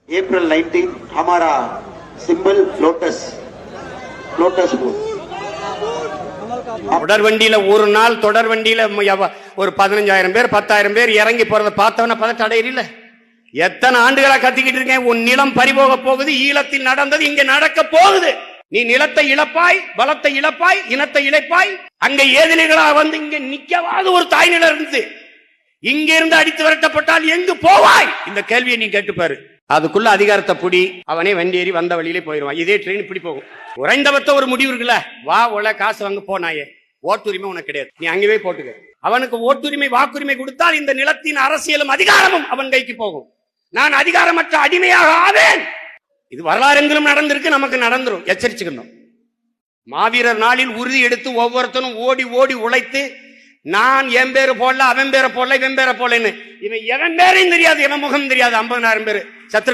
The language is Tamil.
April 19 हमारा सिंबल लोटस लोटस फूल. தொடர் வண்டியில ஒரு நாள் தொடர் வண்டியில ஒரு 15,000 பேர் 10,000 பேர் இறங்கி போறத பார்த்தவன பதட்ட அடையில. எத்தனை ஆண்டுகளா கத்திக்கிட்டு இருக்கேன், உன் நிலம் பறிபோக போகுது, ஈழத்தில் நடந்தது இங்க நடக்க போகுது. நீ நிலத்தை இழப்பாய், பலத்தை இழப்பாய், இனத்தை இழப்பாய். அங்க ஏதிலிகளா வந்து இங்க நிக்கவாத ஒரு தாய் நிலம் இருந்து இங்க இருந்து அடித்து விரட்டப்பட்டால் எங்கு போவாய்? இந்த கேள்வியை நீ கேட்டுப்பாரு. அதுக்குள்ள அதிகாரத்தை புடி, அவனே வண்டி ஏறி வந்த வழியிலே போயிருவான். இதே ட்ரெயின் இப்படி போகும். குறைந்தபட்ச ஒரு முடிவு இருக்குல்ல, வா உள்ள காசு வாங்க போனாயே, ஓட்டுரிமை உனக்கு கிடையாது, நீ அங்கேயே போட்டுக்க. அவனுக்கு ஓட்டுரிமை வாக்குரிமை கொடுத்தால் இந்த நிலத்தின் அரசியலும் அதிகாரமும் அவன் கைக்கு போகும். நான் அதிகாரமற்ற அடிமையாக ஆவேன். இது வரலாறு எங்கிலும் நடந்திருக்கு, நமக்கு நடந்துரும். எச்சரிச்சுக்கணும். மாவீரர் நாளில் உறுதி எடுத்து ஒவ்வொருத்தனும் ஓடி ஓடி உழைத்து, நான் என் பேரு போடல, அவன் பேரை போடல, இவன் பேரை போடலன்னு, இவன் எவன் பேரையும் தெரியாது, எவன் முகம் தெரியாது. 50,000 பேரு சத்ரு